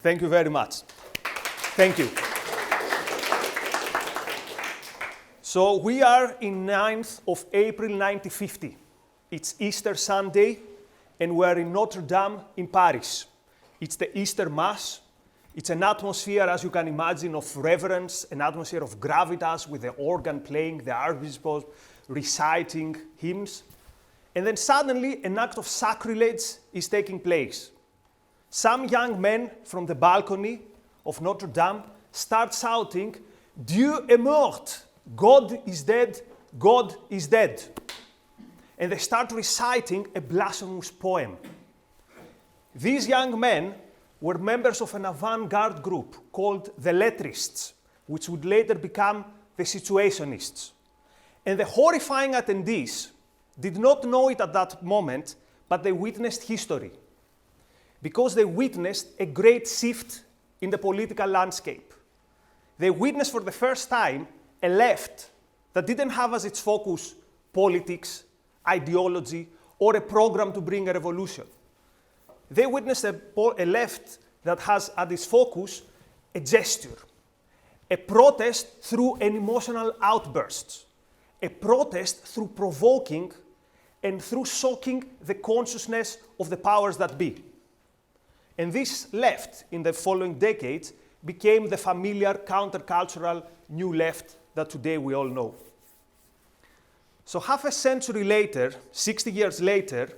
Thank you very much. Thank you. So we are in 9th of April 1950. It's Easter Sunday, and we're in Notre Dame in Paris. It's the Easter Mass. It's an atmosphere, as you can imagine, of reverence, an atmosphere of gravitas with the organ playing, the archbishop reciting hymns. And then suddenly an act of sacrilege is taking place. Some young men from the balcony of Notre Dame start shouting, "Dieu est mort! God is dead! God is dead!" And they start reciting a blasphemous poem. These young men were members of an avant-garde group called the Lettrists, which would later become the Situationists. And the horrifying attendees did not know it at that moment, but they witnessed history. Because they witnessed a great shift in the political landscape. They witnessed for the first time a left that didn't have as its focus politics, ideology, or a program to bring a revolution. They witnessed a left that has at its focus a gesture, a protest through an emotional outburst, a protest through provoking and through shocking the consciousness of the powers that be. And this left, in the following decades, became the familiar countercultural new left that today we all know. So half a century later, 60 years later,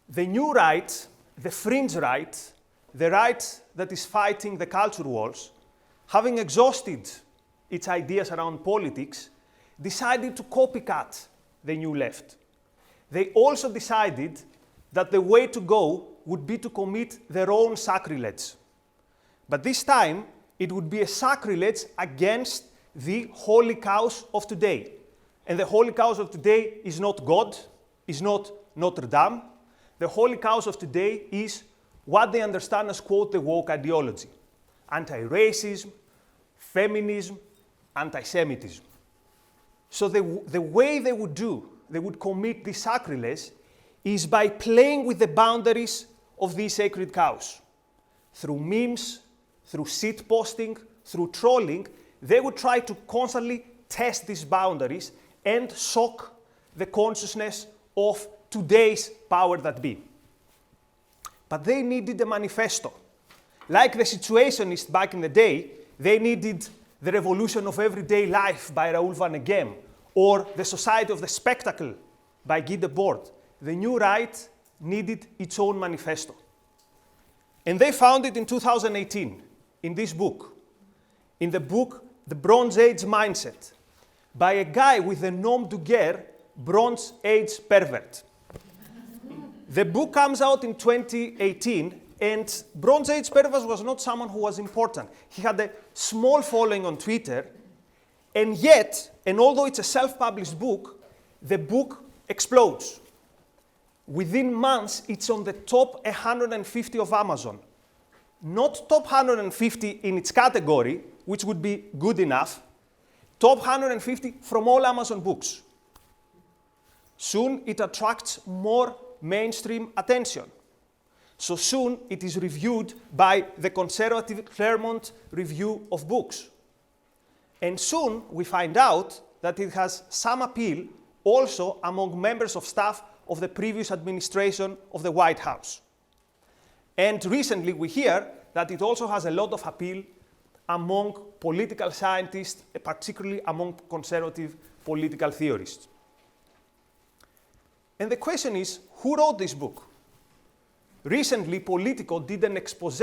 the new right, the fringe right, the right that is fighting the culture wars, having exhausted its ideas around politics, decided to copycat the new left. They also decided that the way to go would be to commit their own sacrilege. But this time, it would be a sacrilege against the holy cows of today. And the holy cows of today is not God, is not Notre Dame. The holy cows of today is what they understand as, quote, the woke ideology. Anti-racism, feminism, anti-Semitism. So the way they would commit this sacrilege is by playing with the boundaries of these sacred cows. Through memes, through shitposting, through trolling, they would try to constantly test these boundaries and shock the consciousness of today's power that be. But they needed a manifesto. Like the Situationists back in the day, they needed The Revolution of Everyday Life by Raoul Vaneigem, or The Society of the Spectacle by Guy Debord. The new right needed its own manifesto. And they found it in 2018, in this book. In the book, The Bronze Age Mindset, by a guy with the nom de guerre, Bronze Age Pervert. The book comes out in 2018, and Bronze Age Pervert was not someone who was important. He had a small following on Twitter, and yet, and although it's a self-published book, the book explodes. Within months, it's on the top 150 of Amazon. Not top 150 in its category, which would be good enough, top 150 from all Amazon books. Soon, it attracts more mainstream attention. So soon, it is reviewed by the conservative Claremont Review of Books. And soon, we find out that it has some appeal also among members of staff of the previous administration of the White House. And recently we hear that it also has a lot of appeal among political scientists, particularly among conservative political theorists. And the question is, who wrote this book? Recently, Politico did an expose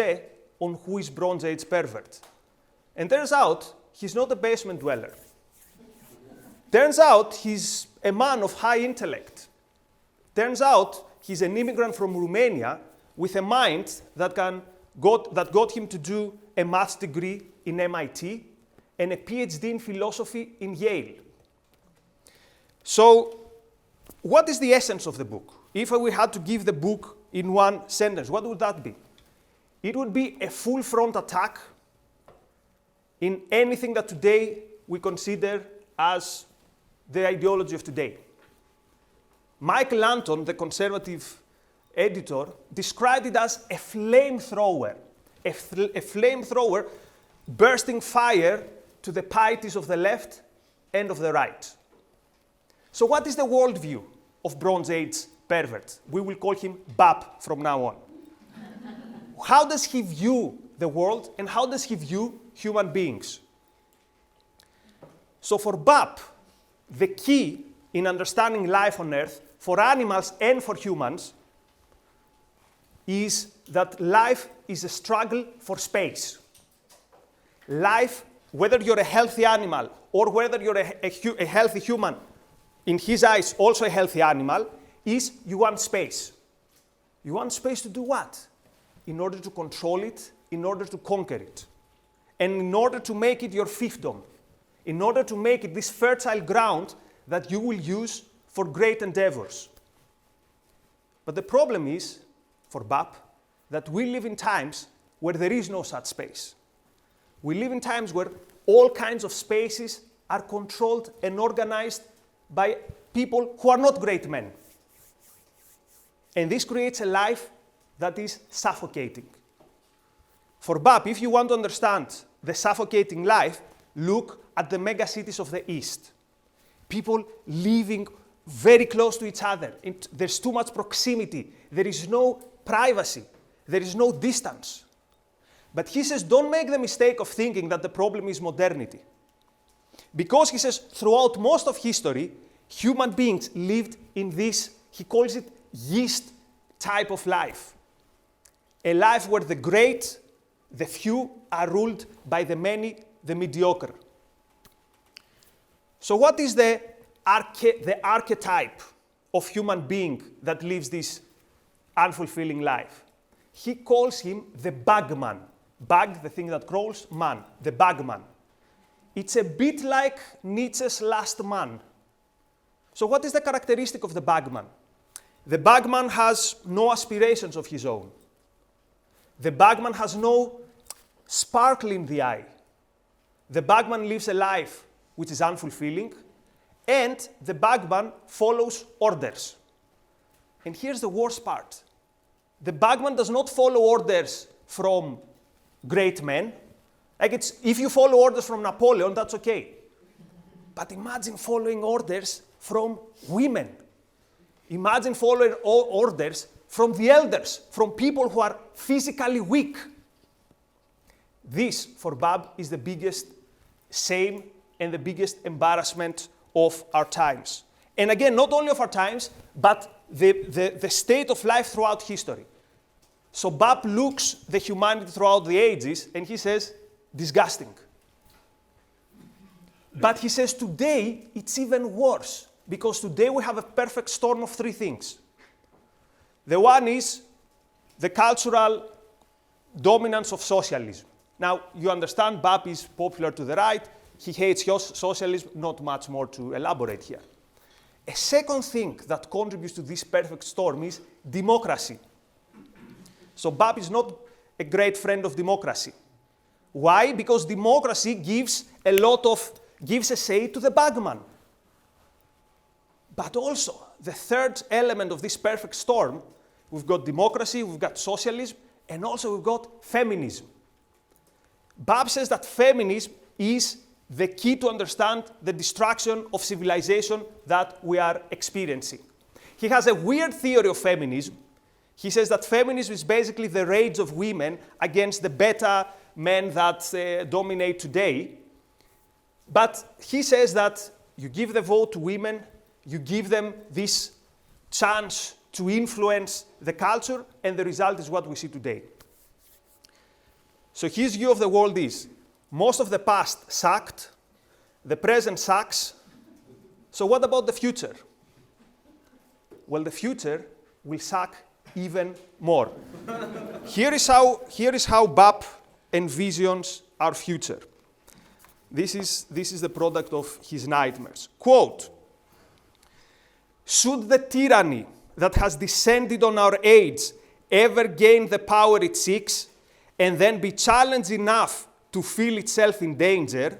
on who is Bronze Age Pervert. And turns out, he's not a basement dweller. Turns out, he's a man of high intellect. Turns out he's an immigrant from Romania with a mind that got him to do a maths degree in MIT and a PhD in philosophy in Yale. So, what is the essence of the book? If we had to give the book in one sentence, what would that be? It would be a full front attack in anything that today we consider as the ideology of today. Michael Lanton, the conservative editor, described it as a flamethrower, a flamethrower bursting fire to the pieties of the left and of the right. So what is the worldview of Bronze Age pervert? We will call him Bap from now on. How does he view the world and how does he view human beings? So for Bap, the key in understanding life on Earth, for animals and for humans, is that life is a struggle for space. Life, whether you're a healthy animal or whether you're a healthy human, in his eyes also a healthy animal, is you want space. You want space to do what? In order to control it, in order to conquer it, and in order to make it your fiefdom, in order to make it this fertile ground that you will use for great endeavors. But the problem is, for Bap, that we live in times where there is no such space. We live in times where all kinds of spaces are controlled and organized by people who are not great men. And this creates a life that is suffocating. For Bap, if you want to understand the suffocating life, look at the mega cities of the East. People living very close to each other. There's too much proximity. There is no privacy. There is no distance. But he says, don't make the mistake of thinking that the problem is modernity. Because he says, throughout most of history, human beings lived in this, he calls it yeast type of life. A life where the great, the few, are ruled by the many, the mediocre. So what is the archetype of human being that lives this unfulfilling life? He calls him the bugman. Bug, the thing that crawls, man, the bugman. It's a bit like Nietzsche's last man. So what is the characteristic of the bugman? The bugman has no aspirations of his own. The bugman has no sparkle in the eye. The bugman lives a life which is unfulfilling, and the bugman follows orders. And here's the worst part. The bugman does not follow orders from great men. Like if you follow orders from Napoleon, that's okay. But imagine following orders from women. Imagine following orders from the elders, from people who are physically weak. This, for Bab, is the biggest shame and the biggest embarrassment of our times. And again, not only of our times, but the state of life throughout history. So Bab looks the humanity throughout the ages, and he says, disgusting. But he says today, it's even worse, because today we have a perfect storm of three things. The one is the cultural dominance of socialism. Now, you understand, Bab is popular to the right. He hates socialism, not much more to elaborate here. A second thing that contributes to this perfect storm is democracy. So Bab is not a great friend of democracy. Why? Because democracy gives a say to the bagman. But also, the third element of this perfect storm, we've got democracy, we've got socialism, and also we've got feminism. Bab says that feminism is the key to understand the destruction of civilization that we are experiencing. He has a weird theory of feminism. He says that feminism is basically the rage of women against the beta men that dominate today. But he says that you give the vote to women, you give them this chance to influence the culture, and the result is what we see today. So his view of the world is, most of the past sucked, the present sucks, so what about the future? Well, the future will suck even more. Here is how Bab envisions our future. This is the product of his nightmares. Quote, should the tyranny that has descended on our age ever gain the power it seeks, and then be challenged enough to feel itself in danger,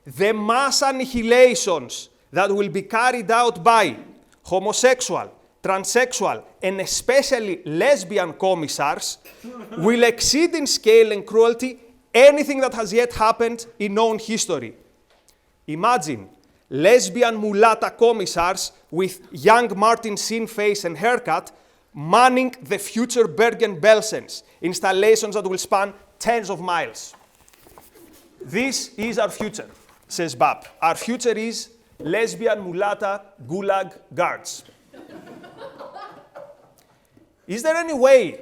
the mass annihilations that will be carried out by homosexual, transsexual, and especially lesbian commissars will exceed in scale and cruelty anything that has yet happened in known history. Imagine lesbian mulatta commissars with young Martin Sheen face and haircut manning the future Bergen-Belsens, installations that will span tens of miles. This is our future, says Bab. Our future is lesbian mulatta gulag guards. Is there any way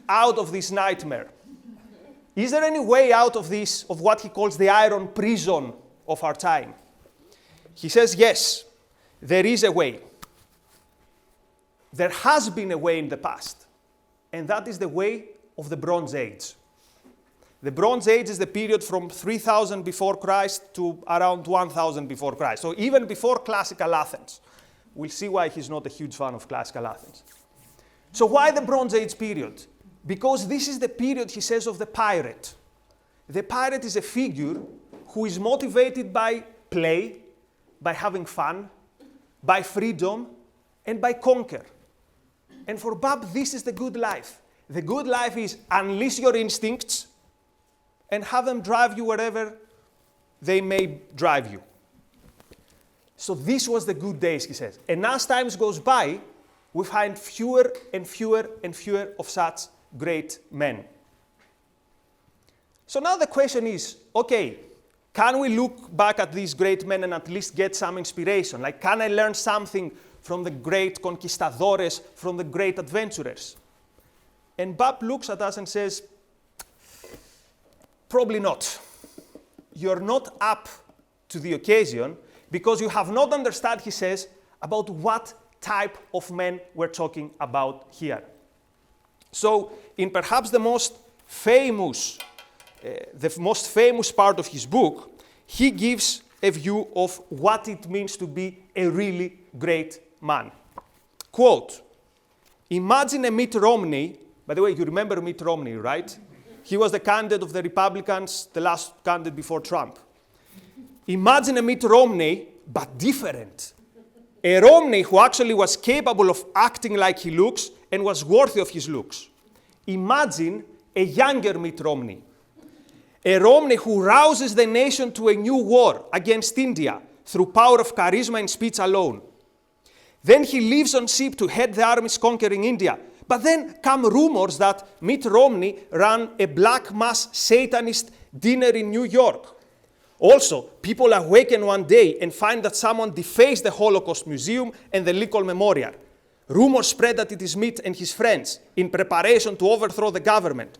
out of this nightmare? Is there any way out of this, of what he calls the iron prison of our time? He says, yes, there is a way. There has been a way in the past, and that is the way of the Bronze Age. The Bronze Age is the period from 3000 before Christ to around 1000 before Christ. So even before classical Athens. We'll see why he's not a huge fan of classical Athens. So why the Bronze Age period? Because this is the period, he says, of the pirate. The pirate is a figure who is motivated by play, by having fun, by freedom, and by conquer. And for Bab, this is the good life. The good life is unleash your instincts and have them drive you wherever they may drive you. So this was the good days, he says. And as time goes by, we find fewer and fewer and fewer of such great men. So now the question is, okay, can we look back at these great men and at least get some inspiration? Like, can I learn something from the great conquistadores, from the great adventurers? And Bab looks at us and says, probably not. You're not up to the occasion because you have not understood, he says, about what type of men we're talking about here. So, in perhaps the most famous part of his book, he gives a view of what it means to be a really great man. Quote, imagine a Mitt Romney, by the way, you remember Mitt Romney, right? He was the candidate of the Republicans, the last candidate before Trump. Imagine a Mitt Romney, but different. A Romney who actually was capable of acting like he looks and was worthy of his looks. Imagine a younger Mitt Romney. A Romney who rouses the nation to a new war against India through power of charisma and speech alone. Then he leaves on ship to head the armies conquering India. But then come rumors that Mitt Romney ran a black mass Satanist dinner in New York. Also, people awaken one day and find that someone defaced the Holocaust Museum and the Lincoln Memorial. Rumors spread that it is Mitt and his friends in preparation to overthrow the government.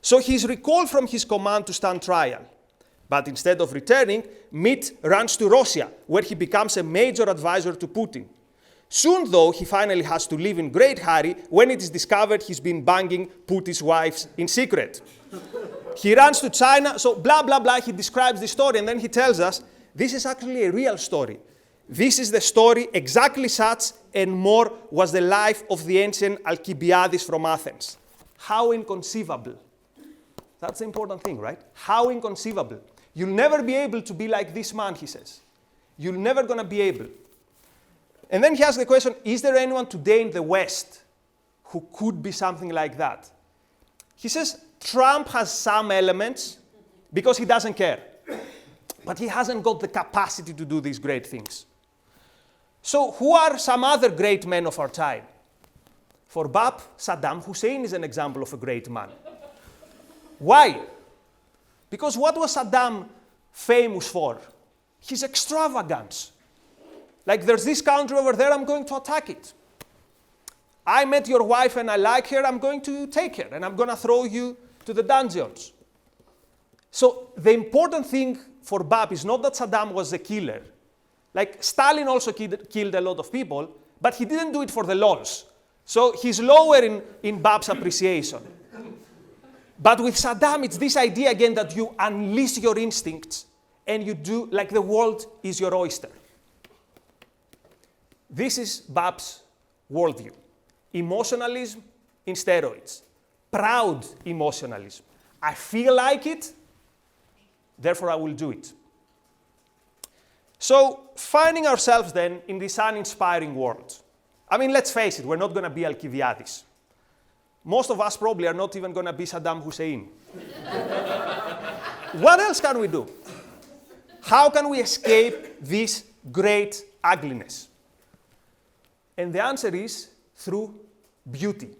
So he is recalled from his command to stand trial. But instead of returning, Mitt runs to Russia, where he becomes a major advisor to Putin. Soon, though, he finally has to leave in great hurry when it is discovered he's been banging Putin's wives in secret. He runs to China, so blah, blah, blah, he describes the story, and then he tells us, this is actually a real story. This is the story, exactly such and more was the life of the ancient Alcibiades from Athens. How inconceivable. That's the important thing, right? How inconceivable. You'll never be able to be like this man, he says. You're never going to be able. And then he asks the question, is there anyone today in the West who could be something like that? He says, Trump has some elements because he doesn't care. But he hasn't got the capacity to do these great things. So who are some other great men of our time? For Bab, Saddam Hussein is an example of a great man. Why? Because what was Saddam famous for? His extravagance. Like, there's this country over there, I'm going to attack it. I met your wife and I like her, I'm going to take her and I'm going to throw you to the dungeons. So the important thing for Bab is not that Saddam was a killer. Like, Stalin also killed a lot of people, but he didn't do it for the lols. So he's lower in Bab's appreciation. But with Saddam, it's this idea again that you unleash your instincts and you do like the world is your oyster. This is Bab's worldview. Emotionalism in steroids. Proud emotionalism. I feel like it, therefore I will do it. So, finding ourselves then in this uninspiring world, I mean, let's face it, we're not going to be Alcibiades. Most of us probably are not even going to be Saddam Hussein. What else can we do? How can we escape this great ugliness? And the answer is through beauty.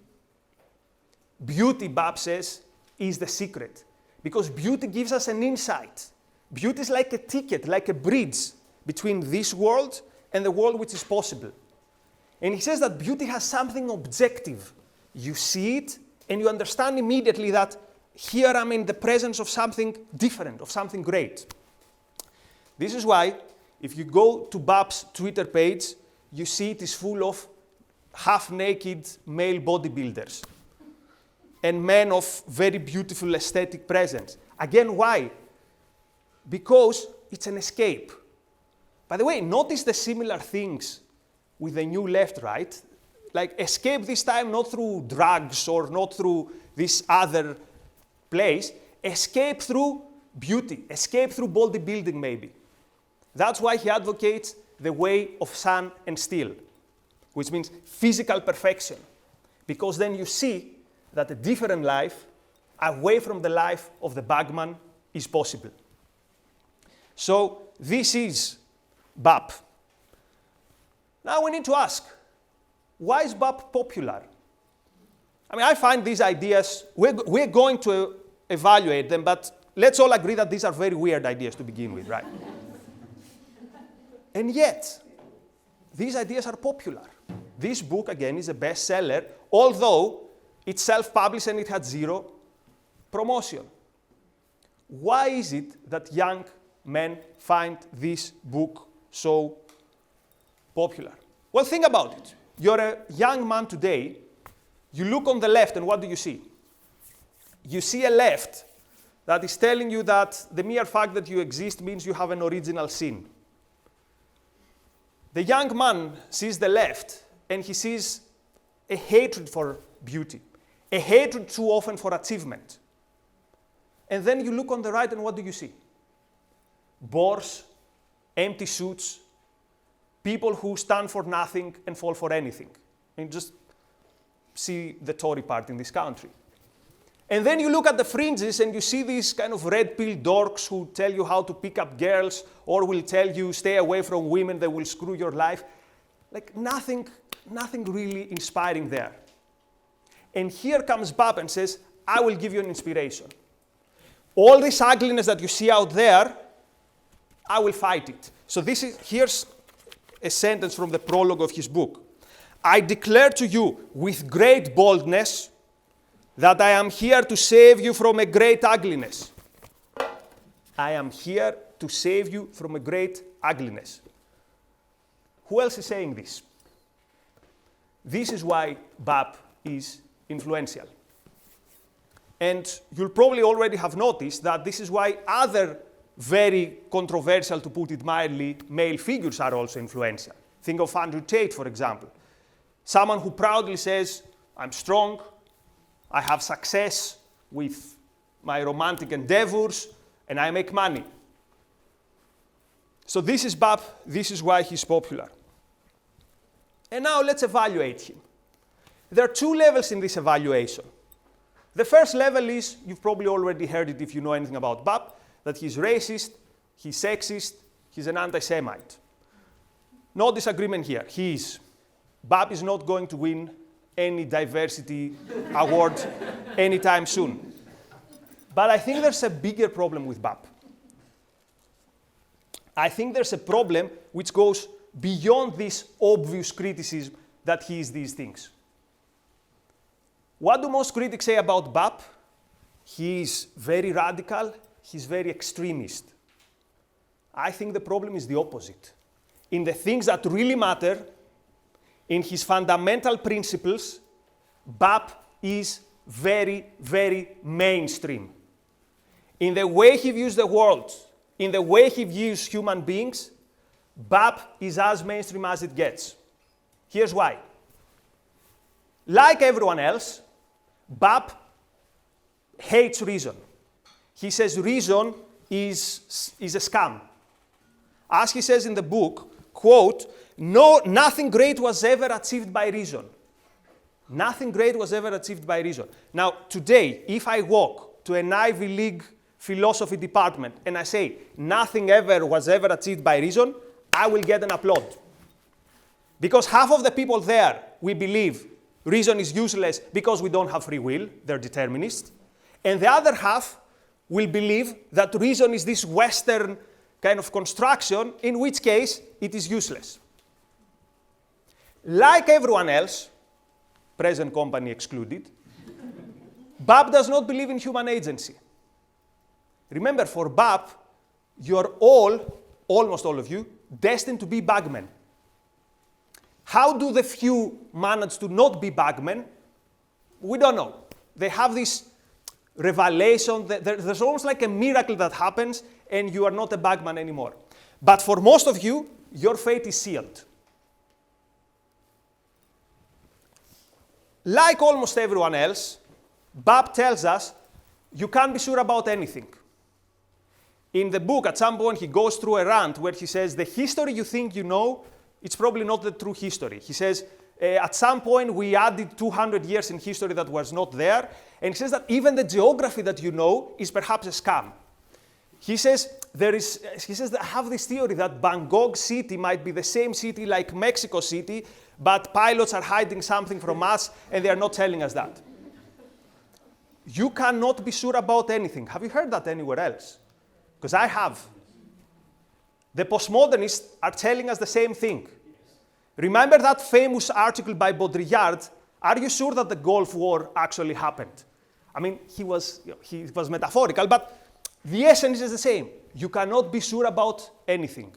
Beauty, Bab says, is the secret. Because beauty gives us an insight. Beauty is like a ticket, like a bridge between this world and the world which is possible. And he says that beauty has something objective. You see it, and you understand immediately that here I'm in the presence of something different, of something great. This is why, if you go to Bab's Twitter page, you see it is full of half-naked male bodybuilders and men of very beautiful aesthetic presence. Again, why? Because it's an escape. By the way, notice the similar things with the new left, right? Like escape this time not through drugs or not through this other place. Escape through beauty. Escape through bodybuilding, maybe. That's why he advocates the way of sun and steel, which means physical perfection. Because then you see that a different life, away from the life of the bugman, is possible. So this is BAP. Now we need to ask, why is BAP popular? I mean, I find these ideas, we're going to evaluate them, but let's all agree that these are very weird ideas to begin with, right? And yet, these ideas are popular. This book, again, is a bestseller, although it's self-published and it had zero promotion. Why is it that young men find this book so popular? Well, think about it. You're a young man today, you look on the left, and what do you see? You see a left that is telling you that the mere fact that you exist means you have an original sin. The young man sees the left, and he sees a hatred for beauty, a hatred too often for achievement. And then you look on the right, and what do you see? Bores, empty suits, people who stand for nothing and fall for anything. And just see the Tory party in this country. And then you look at the fringes and you see these kind of red-pilled dorks who tell you how to pick up girls or will tell you stay away from women that will screw your life. Like nothing really inspiring there. And here comes Bab and says, I will give you an inspiration. All this ugliness that you see out there, I will fight it. So here's a sentence from the prologue of his book. I declare to you with great boldness that I am here to save you from a great ugliness. I am here to save you from a great ugliness. Who else is saying this? This is why Bab is influential. And you'll probably already have noticed that this is why other very controversial, to put it mildly, male figures are also influential. Think of Andrew Tate, for example. Someone who proudly says, I'm strong, I have success with my romantic endeavors, and I make money. So this is Bab, this is why he's popular. And now let's evaluate him. There are two levels in this evaluation. The first level is, you've probably already heard it if you know anything about Bab, that he's racist, he's sexist, he's an anti-Semite. No disagreement here. He is. Bab is not going to win any diversity award anytime soon. But I think there's a bigger problem with Bab. I think there's a problem which goes beyond this obvious criticism that he is these things. What do most critics say about Bab? He is very radical, he's very extremist. I think the problem is the opposite. In the things that really matter, in his fundamental principles, Bab is very, very mainstream. In the way he views the world, in the way he views human beings, Bab is as mainstream as it gets. Here's why. Like everyone else, Bab hates reason. He says reason is a scam. As he says in the book, quote, "No, nothing great was ever achieved by reason." Nothing great was ever achieved by reason. Now, today, if I walk to an Ivy League philosophy department and I say, nothing ever was ever achieved by reason, I will get an applaud. Because half of the people there, we believe reason is useless because we don't have free will, they're determinists. And the other half will believe that reason is this Western kind of construction, in which case it is useless. Like everyone else, present company excluded, BAP does not believe in human agency. Remember, for BAP, you're all, almost all of you, destined to be bugmen. How do the few manage to not be bugmen? We don't know. They have this revelation, there's almost like a miracle that happens, and you are not a bugman anymore. But for most of you, your fate is sealed. Like almost everyone else, BAP tells us you can't be sure about anything. In the book, at some point, he goes through a rant where he says, the history you think you know, it's probably not the true history. He says, at some point, we added 200 years in history that was not there. And he says that even the geography that you know is perhaps a scam. He says, I have this theory that Bangkok City might be the same city like Mexico City, but pilots are hiding something from us and they are not telling us that. You cannot be sure about anything. Have you heard that anywhere else? Because I have. The postmodernists are telling us the same thing. Remember that famous article by Baudrillard, are you sure that the Gulf War actually happened? I mean, he was metaphorical, but the essence is the same. You cannot be sure about anything.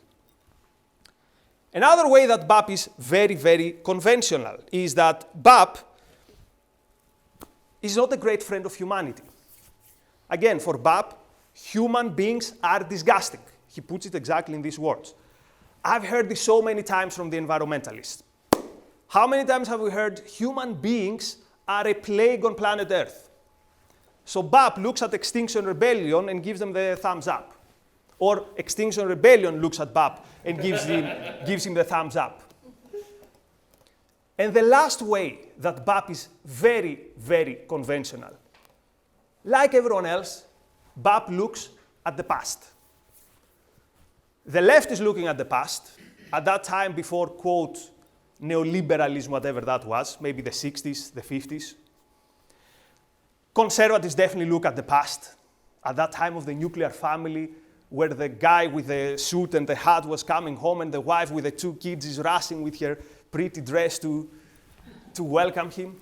Another way that BAP is very, very conventional is that BAP is not a great friend of humanity. Again, for BAP, human beings are disgusting. He puts it exactly in these words. I've heard this so many times from the environmentalists. How many times have we heard human beings are a plague on planet Earth? So BAP looks at Extinction Rebellion and gives them the thumbs up. Or Extinction Rebellion looks at BAP and gives him the thumbs up. And the last way that BAP is very, very conventional. Like everyone else, BAP looks at the past. The left is looking at the past, at that time before, quote, neoliberalism, whatever that was, maybe the 60s, the 50s. Conservatives definitely look at the past, at that time of the nuclear family, where the guy with the suit and the hat was coming home and the wife with the 2 kids is rushing with her pretty dress to welcome him.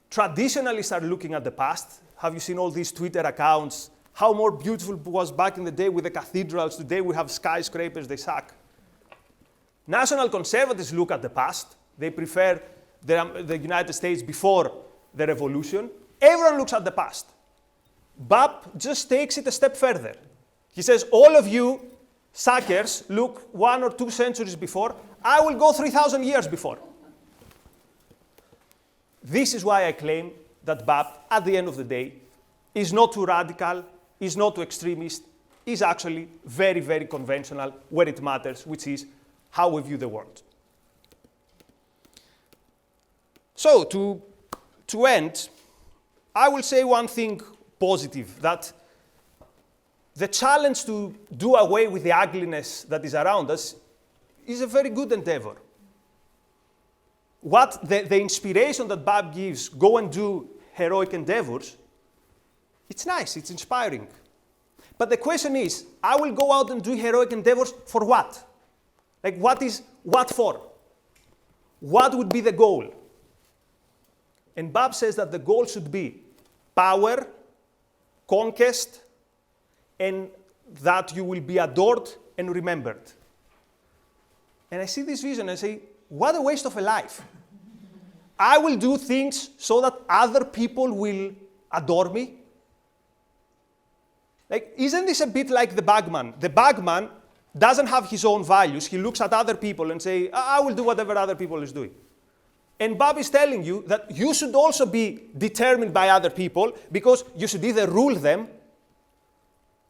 Traditionalists are looking at the past. Have you seen all these Twitter accounts? How more beautiful it was back in the day with the cathedrals. Today we have skyscrapers, they suck. National conservatives look at the past. They prefer the United States before the revolution. Everyone looks at the past. BAP just takes it a step further. He says, all of you suckers look 1 or 2 centuries before. I will go 3,000 years before. This is why I claim that BAP, at the end of the day, is not too radical, is not too extremist, is actually very, very conventional where it matters, which is how we view the world. So, to end, I will say one thing positive, that the challenge to do away with the ugliness that is around us is a very good endeavor. What the inspiration that BAP gives, go and do heroic endeavors, it's nice, it's inspiring. But the question is, I will go out and do heroic endeavors for what? Like, what for? What would be the goal? And BAP says that the goal should be power, conquest, and that you will be adored and remembered. And I see this vision and I say, what a waste of a life. I will do things so that other people will adore me. Like, isn't this a bit like the bugman? The bugman doesn't have his own values. He looks at other people and say, I will do whatever other people is doing. And BAP is telling you that you should also be determined by other people, because you should either rule them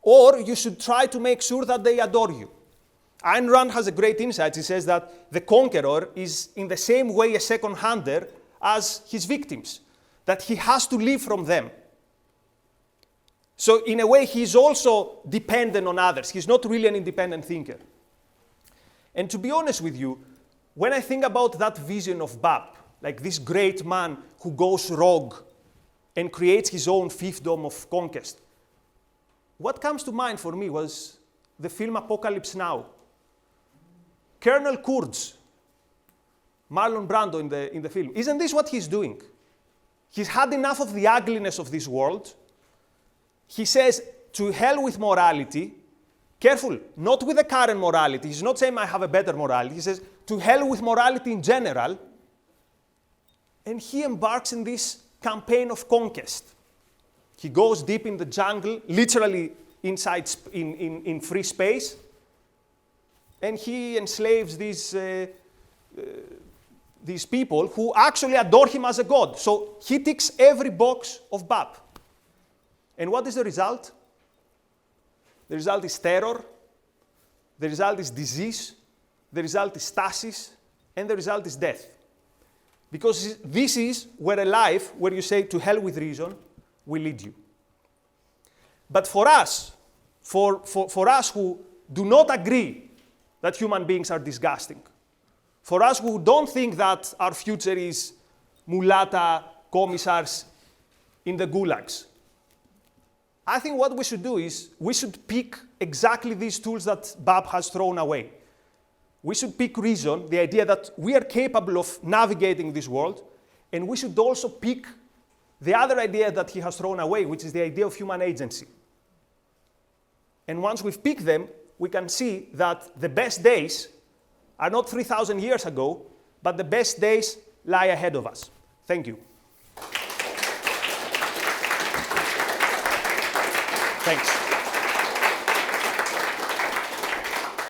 or you should try to make sure that they adore you. Ayn Rand has a great insight. He says that the conqueror is in the same way a second-hander as his victims, that he has to live from them. So in a way, he's also dependent on others. He's not really an independent thinker. And to be honest with you, when I think about that vision of Bab, like this great man who goes rogue and creates his own fiefdom of conquest, what comes to mind for me was the film Apocalypse Now. Colonel Kurtz, Marlon Brando in the film, isn't this what he's doing? He's had enough of the ugliness of this world. He says, to hell with morality. Careful, not with the current morality. He's not saying I have a better morality. He says, to hell with morality in general. And he embarks in this campaign of conquest. He goes deep in the jungle, literally inside in free space, and he enslaves these people who actually adore him as a god. So he ticks every box of Bab. And what is the result? The result is terror, the result is disease, the result is stasis, and the result is death. Because this is where a life, where you say to hell with reason, will lead you. But for us, for us who do not agree that human beings are disgusting, for us who don't think that our future is mulata commissars in the gulags, I think what we should do is we should pick exactly these tools that Bab has thrown away. We should pick reason, the idea that we are capable of navigating this world, and we should also pick the other idea that he has thrown away, which is the idea of human agency. And once we've picked them, we can see that the best days are not 3,000 years ago, but the best days lie ahead of us. Thank you. Thanks.